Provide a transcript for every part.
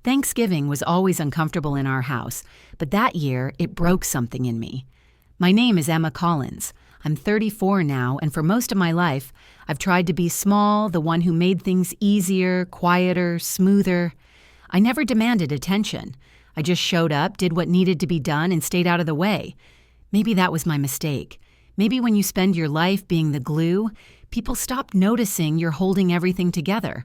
Thanksgiving was always uncomfortable in our house, but that year it broke something in me. My name is Emma Collins. I'm 34 now, and for most of my life, I've tried to be small, the one who made things easier, quieter, smoother. I never demanded attention. I just showed up, did what needed to be done, and stayed out of the way. Maybe that was my mistake. Maybe when you spend your life being the glue, people stop noticing you're holding everything together.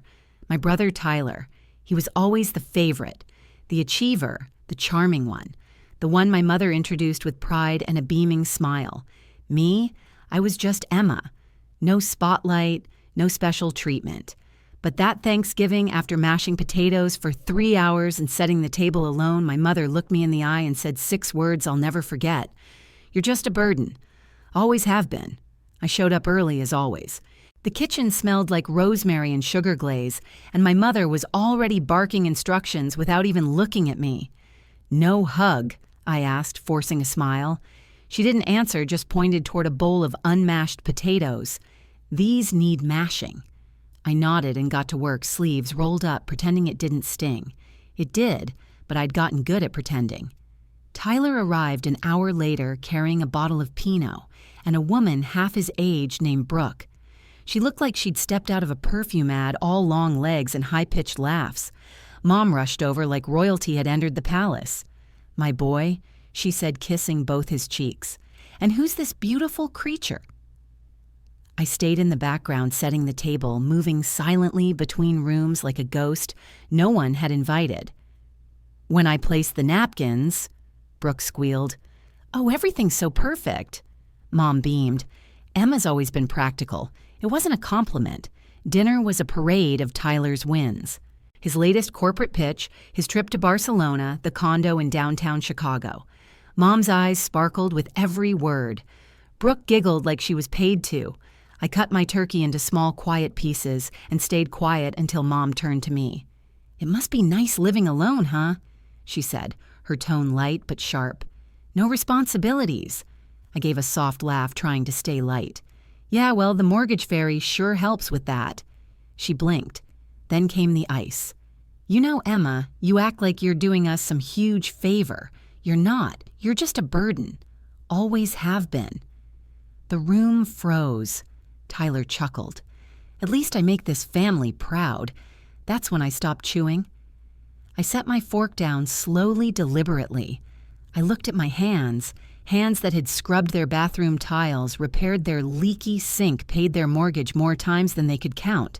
My brother Tyler, he was always the favorite, the achiever, the charming one, the one my mother introduced with pride and a beaming smile. Me, I was just Emma. No spotlight, no special treatment. But that Thanksgiving, after mashing potatoes for 3 hours and setting the table alone, my mother looked me in the eye and said 6 words I'll never forget. "You're just a burden." Always have been. I showed up early as always. The kitchen smelled like rosemary and sugar glaze, and my mother was already barking instructions without even looking at me. "No hug?" I asked, forcing a smile. She didn't answer, just pointed toward a bowl of unmashed potatoes. "These need mashing." I nodded and got to work, sleeves rolled up, pretending it didn't sting. It did, but I'd gotten good at pretending. Tyler arrived an hour later carrying a bottle of Pinot and a woman half his age named Brooke. She looked like she'd stepped out of a perfume ad, all long legs and high-pitched laughs. Mom rushed over like royalty had entered the palace. "My boy," she said, kissing both his cheeks. "And who's this beautiful creature?" I stayed in the background setting the table, moving silently between rooms like a ghost no one had invited. "When I placed the napkins," Brooke squealed. "Oh, everything's so perfect." Mom beamed. "Emma's always been practical. It wasn't a compliment. Dinner was a parade of Tyler's wins. His latest corporate pitch, his trip to Barcelona, the condo in downtown Chicago. Mom's eyes sparkled with every word. Brooke giggled like she was paid to. I cut my turkey into small, quiet pieces and stayed quiet until Mom turned to me. "It must be nice living alone, huh?" she said, her tone light but sharp. "No responsibilities." I gave a soft laugh, trying to stay light. "Yeah, well, the mortgage fairy sure helps with that." She blinked. Then came the ice. "You know, Emma, you act like you're doing us some huge favor. You're not. You're just a burden. Always have been." The room froze. Tyler chuckled. "At least I make this family proud." That's when I stopped chewing. I set my fork down slowly, deliberately. I looked at my hands that had scrubbed their bathroom tiles, repaired their leaky sink, paid their mortgage more times than they could count.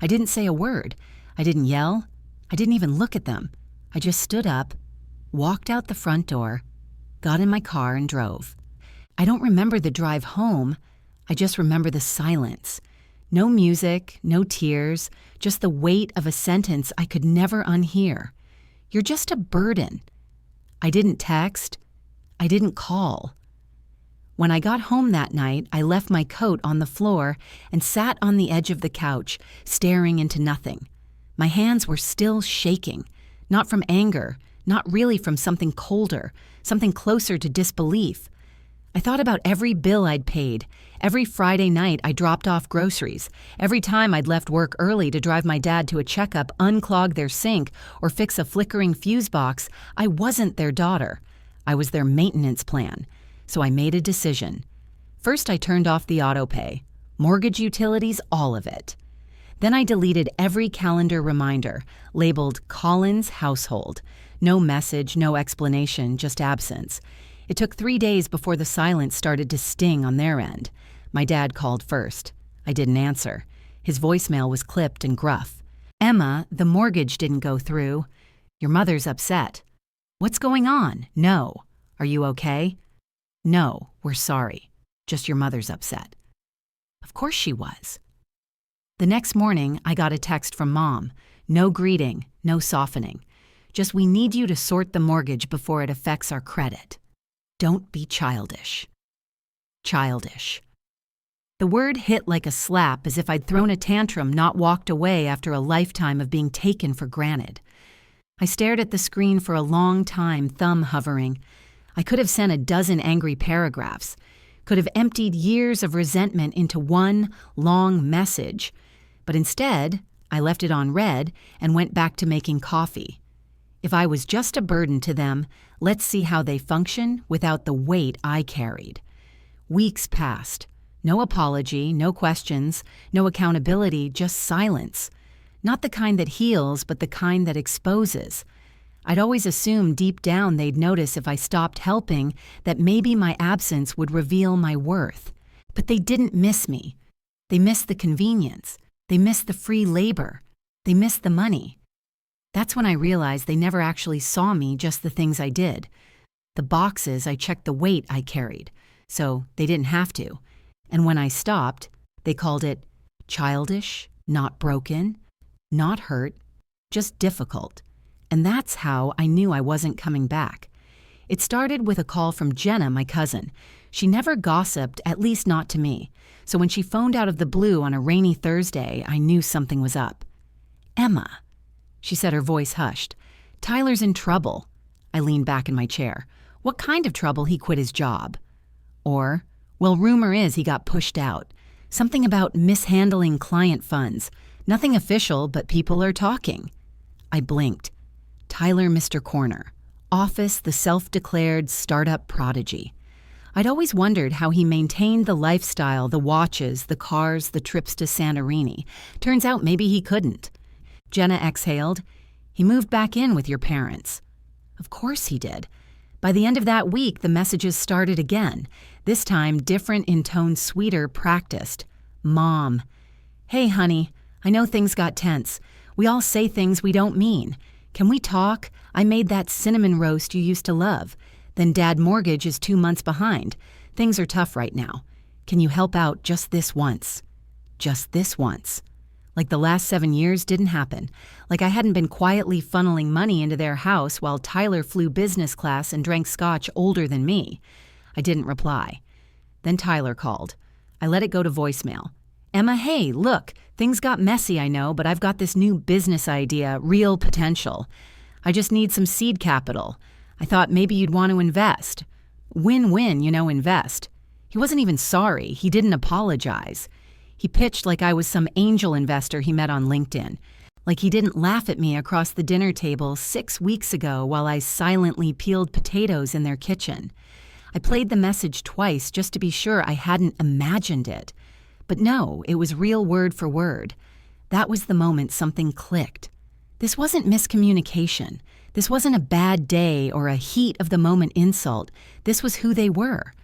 I didn't say a word. I didn't yell. I didn't even look at them. I just stood up, walked out the front door, got in my car and drove. I don't remember the drive home. I just remember the silence. No music, no tears, just the weight of a sentence I could never unhear. "You're just a burden." I didn't text. I didn't call. When I got home that night, I left my coat on the floor and sat on the edge of the couch, staring into nothing. My hands were still shaking, not from anger, not really from something colder, something closer to disbelief. I thought about every bill I'd paid, every Friday night I dropped off groceries, every time I'd left work early to drive my dad to a checkup, unclog their sink, or fix a flickering fuse box. I wasn't their daughter. I was their maintenance plan. So I made a decision. First, I turned off the auto pay, mortgage, utilities, all of it. Then I deleted every calendar reminder, labeled Collins Household. No message, no explanation, just absence. It took 3 days before the silence started to sting on their end. My dad called first. I didn't answer. His voicemail was clipped and gruff. "Emma, the mortgage didn't go through. Your mother's upset." "What's going on?" "No." "Are you okay?" "No, we're sorry. Just your mother's upset." Of course she was. The next morning, I got a text from Mom. No greeting, no softening. Just, "We need you to sort the mortgage before it affects our credit. Don't be childish." Childish. The word hit like a slap, as if I'd thrown a tantrum, not walked away after a lifetime of being taken for granted. I stared at the screen for a long time, thumb hovering. I could have sent a dozen angry paragraphs, could have emptied years of resentment into one long message, but instead, I left it on red and went back to making coffee. If I was just a burden to them, let's see how they function without the weight I carried. Weeks passed. No apology, no questions, no accountability, just silence. Not the kind that heals, but the kind that exposes. I'd always assumed deep down they'd notice if I stopped helping that maybe my absence would reveal my worth. But they didn't miss me. They missed the convenience. They missed the free labor. They missed the money. That's when I realized they never actually saw me, just the things I did. The boxes, I checked the weight I carried, so they didn't have to. And when I stopped, they called it childish, not broken, not hurt, just difficult. And that's how I knew I wasn't coming back. It started with a call from Jenna, my cousin. She never gossiped, at least not to me. So when she phoned out of the blue on a rainy Thursday, I knew something was up. "Emma," she said, her voice hushed. "Tyler's in trouble." I leaned back in my chair. "What kind of trouble? He quit his job." Or, "Well, rumor is he got pushed out. Something about mishandling client funds. Nothing official, but people are talking." I blinked. Tyler Mr. Corner. Office, the self-declared startup prodigy. I'd always wondered how he maintained the lifestyle, the watches, the cars, the trips to Santorini. Turns out maybe he couldn't. Jenna exhaled. "He moved back in with your parents." Of course he did. By the end of that week, the messages started again. This time, different in tone, sweeter, practiced. "Mom. Hey, honey, I know things got tense. We all say things we don't mean. Can we talk? I made that cinnamon roast you used to love. Then Dad mortgage is 2 months behind. Things are tough right now. Can you help out just this once?" Just this once. Like the last 7 years didn't happen. Like I hadn't been quietly funneling money into their house while Tyler flew business class and drank scotch older than me. I didn't reply. Then Tyler called. I let it go to voicemail. "Emma, hey, look, things got messy, I know, but I've got this new business idea, real potential. I just need some seed capital. I thought maybe you'd want to invest. Win-win, invest." He wasn't even sorry. He didn't apologize. He pitched like I was some angel investor he met on LinkedIn. Like he didn't laugh at me across the dinner table 6 weeks ago while I silently peeled potatoes in their kitchen. I played the message twice just to be sure I hadn't imagined it. But no, it was real word for word. That was the moment something clicked. This wasn't miscommunication. This wasn't a bad day or a heat of the moment insult. This was who they were.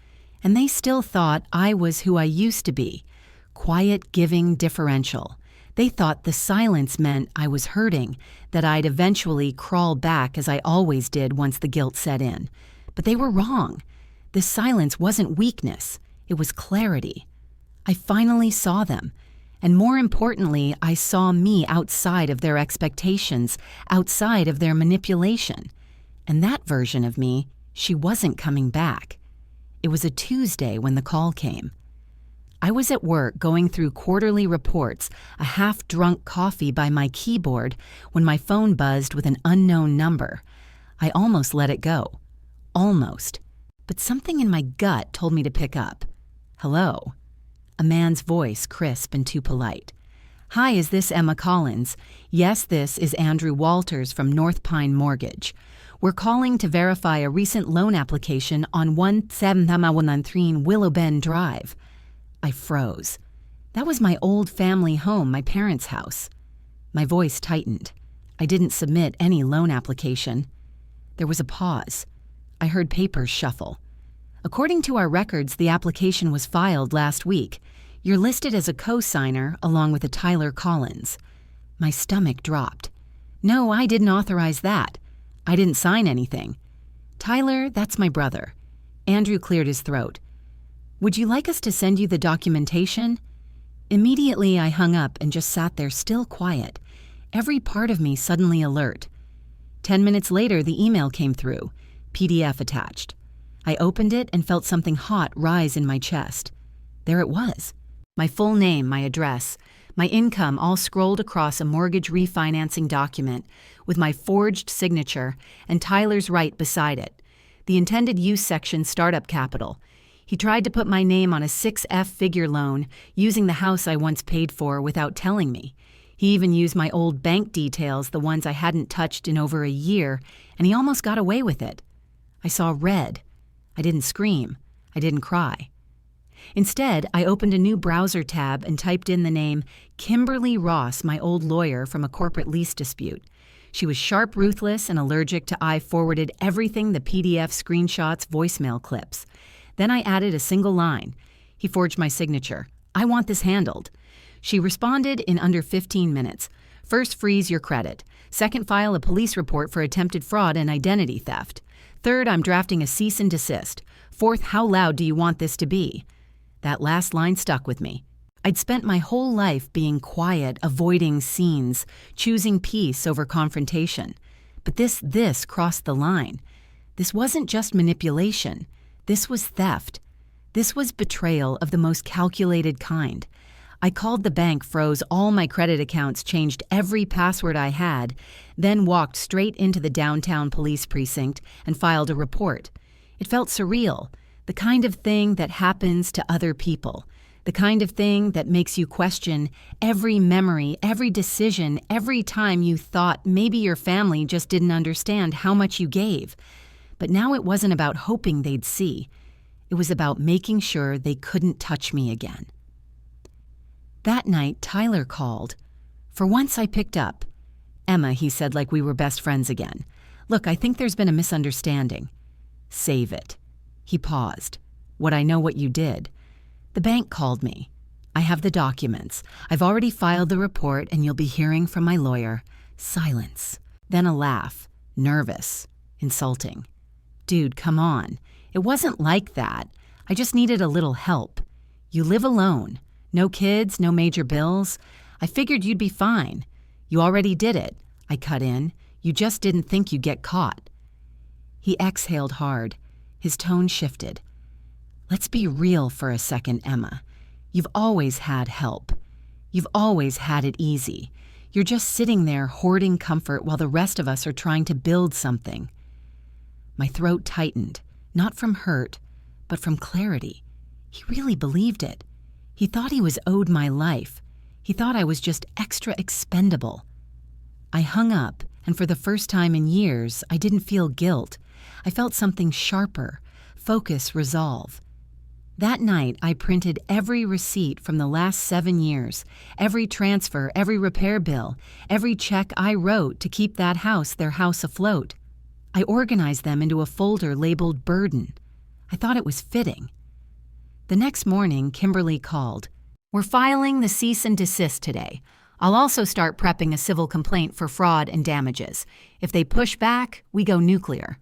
And they still thought I was who I used to be. Quiet, giving, differential. They thought the silence meant I was hurting, that I'd eventually crawl back as I always did once the guilt set in. But they were wrong. This silence wasn't weakness. It was clarity. I finally saw them. And more importantly, I saw me outside of their expectations, outside of their manipulation. And that version of me, she wasn't coming back. It was a Tuesday when the call came. I was at work going through quarterly reports, a half-drunk coffee by my keyboard, when my phone buzzed with an unknown number. I almost let it go. Almost. But something in my gut told me to pick up. "Hello." A man's voice, crisp and too polite. "Hi, is this Emma Collins? Yes, this is Andrew Walters from North Pine Mortgage. We're calling to verify a recent loan application on 1713 Willow Bend Drive." I froze. That was my old family home, my parents' house. My voice tightened. I didn't submit any loan application. There was a pause. I heard papers shuffle. "According to our records, the application was filed last week. You're listed as a co-signer along with a Tyler Collins." My stomach dropped. "No, I didn't authorize that. I didn't sign anything." "Tyler, that's my brother." Andrew cleared his throat. "Would you like us to send you the documentation?" Immediately, I hung up and just sat there still quiet, every part of me suddenly alert. 10 minutes later, the email came through, PDF attached. I opened it and felt something hot rise in my chest. There it was. My full name, my address, my income all scrolled across a mortgage refinancing document with my forged signature and Tyler's right beside it. The intended use section, startup capital. He tried to put my name on a 6F figure loan using the house I once paid for without telling me. He even used my old bank details, the ones I hadn't touched in over a year, and he almost got away with it. I saw red. I didn't scream. I didn't cry. Instead, I opened a new browser tab and typed in the name Kimberly Ross, my old lawyer from a corporate lease dispute. She was sharp, ruthless, and allergic to I forwarded everything the PDF screenshots, voicemail clips. Then I added a single line. He forged my signature. I want this handled. She responded in under 15 minutes. First, freeze your credit. Second, file a police report for attempted fraud and identity theft. Third, I'm drafting a cease and desist. Fourth, how loud do you want this to be? That last line stuck with me. I'd spent my whole life being quiet, avoiding scenes, choosing peace over confrontation. But this crossed the line. This wasn't just manipulation. This was theft. This was betrayal of the most calculated kind. I called the bank, froze all my credit accounts, changed every password I had, then walked straight into the downtown police precinct and filed a report. It felt surreal, the kind of thing that happens to other people, the kind of thing that makes you question every memory, every decision, every time you thought maybe your family just didn't understand how much you gave. But now it wasn't about hoping they'd see. It was about making sure they couldn't touch me again. That night, Tyler called. For once, I picked up. Emma, he said like we were best friends again. Look, I think there's been a misunderstanding. Save it. He paused. Would I know what you did? The bank called me. I have the documents. I've already filed the report and you'll be hearing from my lawyer. Silence. Then a laugh. Nervous. Insulting. Dude, come on. It wasn't like that. I just needed a little help. You live alone. No kids, no major bills. I figured you'd be fine. You already did it. I cut in. You just didn't think you'd get caught. He exhaled hard. His tone shifted. Let's be real for a second, Emma. You've always had help. You've always had it easy. You're just sitting there hoarding comfort while the rest of us are trying to build something. My throat tightened, not from hurt, but from clarity. He really believed it. He thought he was owed my life. He thought I was just extra expendable. I hung up, and for the first time in years, I didn't feel guilt. I felt something sharper, focus, resolve. That night, I printed every receipt from the last 7 years, every transfer, every repair bill, every check I wrote to keep that house, their house, afloat. I organized them into a folder labeled Burden. I thought it was fitting. The next morning, Kimberly called. We're filing the cease and desist today. I'll also start prepping a civil complaint for fraud and damages. If they push back, we go nuclear.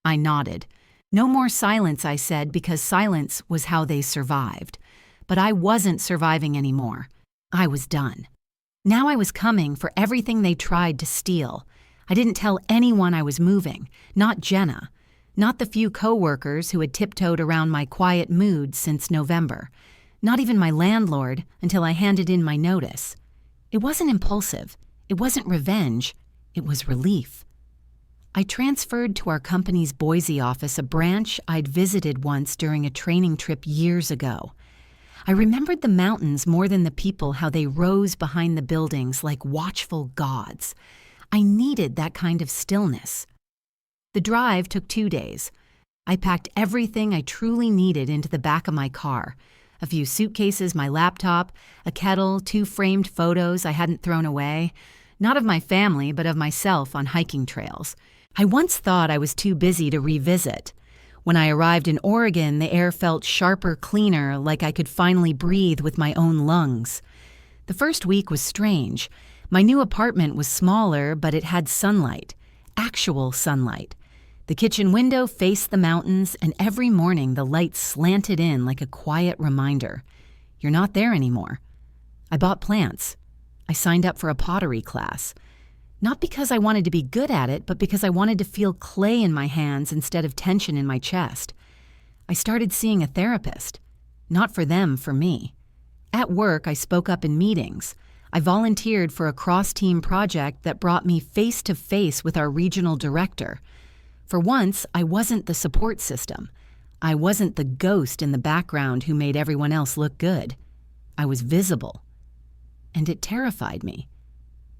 I nodded. No more silence, I said, because silence was how they survived. But I wasn't surviving anymore. I was done. Now I was coming for everything they tried to steal. I didn't tell anyone I was moving, not Jenna. Not the few co-workers who had tiptoed around my quiet mood since November. Not even my landlord until I handed in my notice. It wasn't impulsive. It wasn't revenge. It was relief. I transferred to our company's Boise office, a branch I'd visited once during a training trip years ago. I remembered the mountains more than the people, how they rose behind the buildings like watchful gods. I needed that kind of stillness. The drive took 2 days. I packed everything I truly needed into the back of my car. A few suitcases, my laptop, a kettle, 2 framed photos I hadn't thrown away. Not of my family, but of myself on hiking trails. I once thought I was too busy to revisit. When I arrived in Oregon, the air felt sharper, cleaner, like I could finally breathe with my own lungs. The first week was strange. My new apartment was smaller, but it had sunlight. Actual sunlight. The kitchen window faced the mountains, and every morning the light slanted in like a quiet reminder. You're not there anymore. I bought plants. I signed up for a pottery class. Not because I wanted to be good at it, but because I wanted to feel clay in my hands instead of tension in my chest. I started seeing a therapist. Not for them, for me. At work, I spoke up in meetings. I volunteered for a cross-team project that brought me face-to-face with our regional director. For once, I wasn't the support system. I wasn't the ghost in the background who made everyone else look good. I was visible. And it terrified me.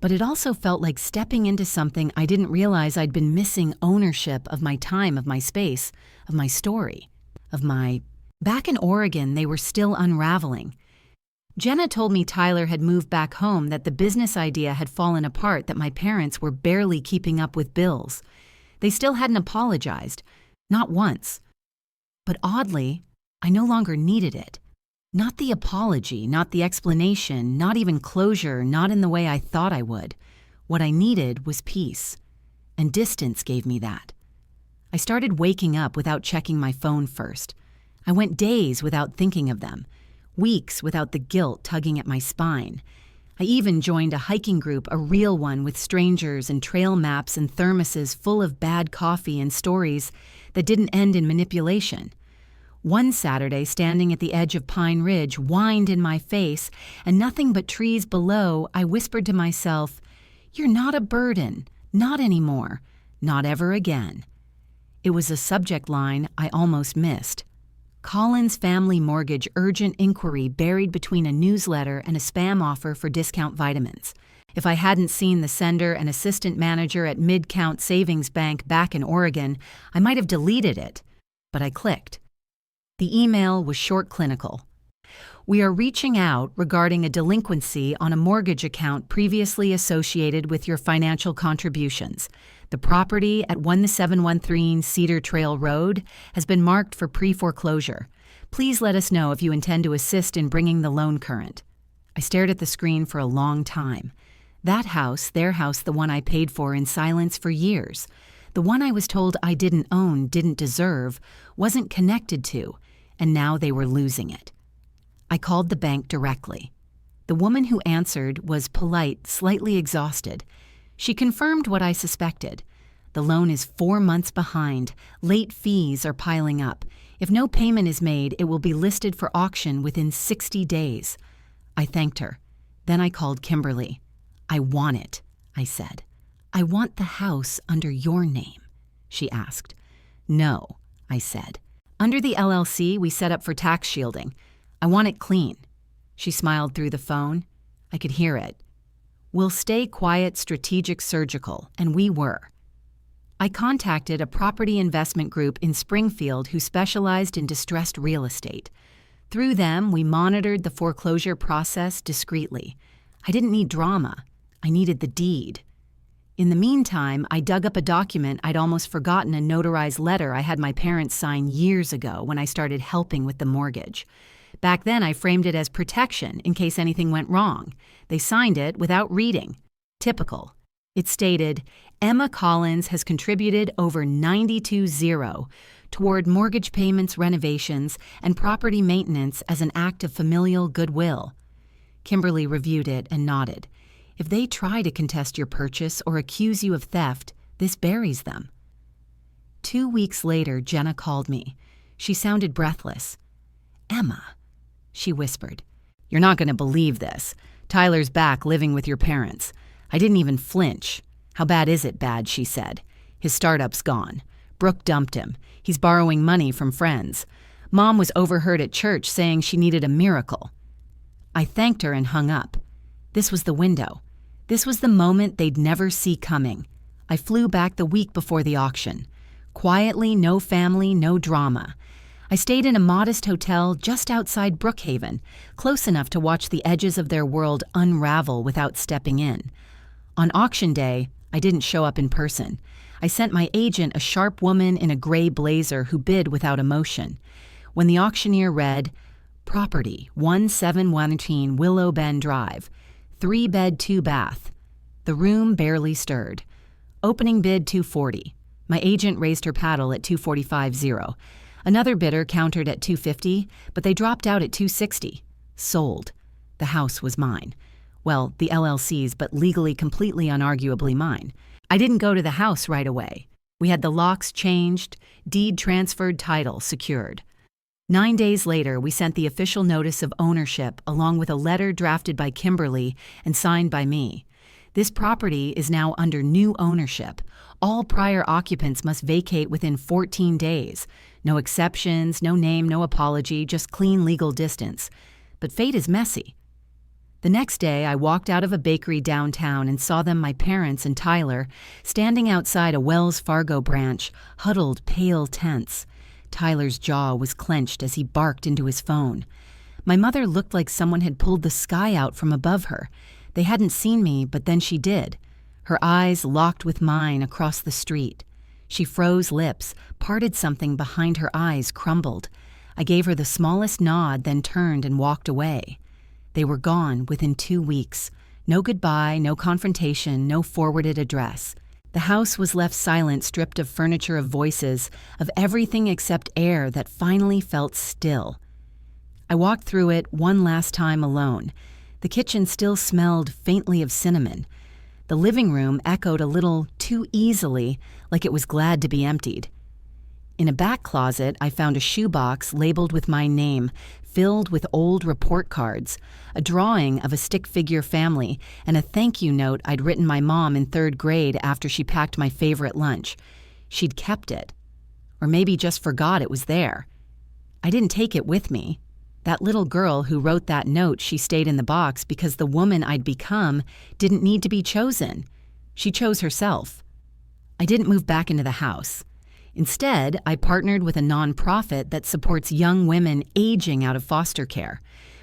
But it also felt like stepping into something I didn't realize I'd been missing ownership of my time, of my space, of my story, of my... Back in Oregon, they were still unraveling. Jenna told me Tyler had moved back home, that the business idea had fallen apart, that my parents were barely keeping up with bills. They still hadn't apologized, not once. But oddly, I no longer needed it. Not the apology, not the explanation, not even closure, not in the way I thought I would. What I needed was peace, and distance gave me that. I started waking up without checking my phone first. I went days without thinking of them, weeks without the guilt tugging at my spine. I even joined a hiking group, a real one, with strangers and trail maps and thermoses full of bad coffee and stories that didn't end in manipulation. One Saturday, standing at the edge of Pine Ridge, whined in my face, and nothing but trees below, I whispered to myself, "You're not a burden, not anymore, not ever again." It was a subject line I almost missed. Collins Family Mortgage urgent inquiry buried between a newsletter and a spam offer for discount vitamins. If I hadn't seen the sender and assistant manager at Mid-Count Savings Bank back in Oregon, I might have deleted it, but I clicked. The email was short, clinical. "We are reaching out regarding a delinquency on a mortgage account previously associated with your financial contributions. The property at 1713 Cedar Trail Road has been marked for pre-foreclosure. Please let us know if you intend to assist in bringing the loan current." I stared at the screen for a long time. That house, their house, the one I paid for in silence for years, the one I was told I didn't own, didn't deserve, wasn't connected to, and now they were losing it. I called the bank directly. The woman who answered was polite, slightly exhausted. She confirmed what I suspected. The loan is 4 months behind. Late fees are piling up. If no payment is made, it will be listed for auction within 60 days. I thanked her. Then I called Kimberly. "I want it," I said. "I want the house under your name," she asked. "No," I said. "Under the LLC we set up for tax shielding. I want it clean." She smiled through the phone. I could hear it. "We'll stay quiet, strategic, surgical," and we were. I contacted a property investment group in Springfield who specialized in distressed real estate. Through them, we monitored the foreclosure process discreetly. I didn't need drama. I needed the deed. In the meantime, I dug up a document I'd almost forgotten, a notarized letter I had my parents sign years ago when I started helping with the mortgage. Back then, I framed it as protection in case anything went wrong. They signed it without reading. Typical. It stated, "Emma Collins has contributed over $92,000 toward mortgage payments, renovations, and property maintenance as an act of familial goodwill." Kimberly reviewed it and nodded. "If they try to contest your purchase or accuse you of theft, this buries them." 2 weeks later, Jenna called me. She sounded breathless. "Emma," she whispered, "you're not going to believe this. Tyler's back living with your parents." I didn't even flinch. "How bad is it bad?" she said. "His startup's gone. Brooke dumped him. He's borrowing money from friends. Mom was overheard at church saying she needed a miracle." I thanked her and hung up. This was the window. This was the moment they'd never see coming. I flew back the week before the auction. Quietly, no family, no drama. I stayed in a modest hotel just outside Brookhaven, close enough to watch the edges of their world unravel without stepping in. On auction day, I didn't show up in person. I sent my agent, a sharp woman in a gray blazer who bid without emotion. When the auctioneer read, "Property, 1713 Willow Bend Drive, 3-bed, 2-bath," the room barely stirred. Opening bid $240. My agent raised her paddle at $245.0. Another bidder countered at $250, but they dropped out at $260. Sold. The house was mine. Well, the LLC's, but legally completely unarguably mine. I didn't go to the house right away. We had the locks changed, deed transferred, title secured. 9 days later, we sent the official notice of ownership along with a letter drafted by Kimberly and signed by me. This property is now under new ownership. All prior occupants must vacate within 14 days. No exceptions, no name, no apology, just clean legal distance. But fate is messy. The next day, I walked out of a bakery downtown and saw them, my parents and Tyler, standing outside a Wells Fargo branch, huddled, pale, tense. Tyler's jaw was clenched as he barked into his phone. My mother looked like someone had pulled the sky out from above her. They hadn't seen me, but then she did. Her eyes locked with mine across the street. She froze lips, parted something behind her eyes, crumbled. I gave her the smallest nod, then turned and walked away. They were gone within 2 weeks. No goodbye, no confrontation, no forwarded address. The house was left silent, stripped of furniture, of voices, of everything except air that finally felt still. I walked through it one last time alone. The kitchen still smelled faintly of cinnamon. The living room echoed a little too easily, like it was glad to be emptied. In a back closet, I found a shoebox labeled with my name, filled with old report cards, a drawing of a stick figure family, and a thank you note I'd written my mom in 3rd grade after she packed my favorite lunch. She'd kept it. Or maybe just forgot it was there. I didn't take it with me. That little girl who wrote that note, she stayed in the box because the woman I'd become didn't need to be chosen. She chose herself. I didn't move back into the house. Instead, I partnered with a nonprofit that supports young women aging out of foster care.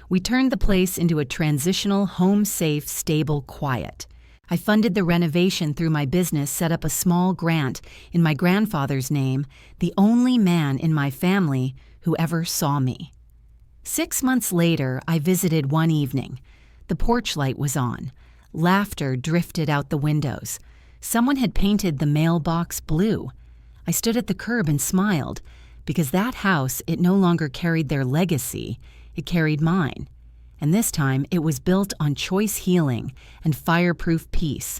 We turned the place into a transitional, home-safe, stable quiet. I funded the renovation through my business, set up a small grant in my grandfather's name, the only man in my family who ever saw me. 6 months later, I visited one evening. The porch light was on. Laughter drifted out the windows. Someone had painted the mailbox blue. I stood at the curb and smiled, because that house, it no longer carried their legacy, it carried mine. And this time, it was built on choice healing and fireproof peace.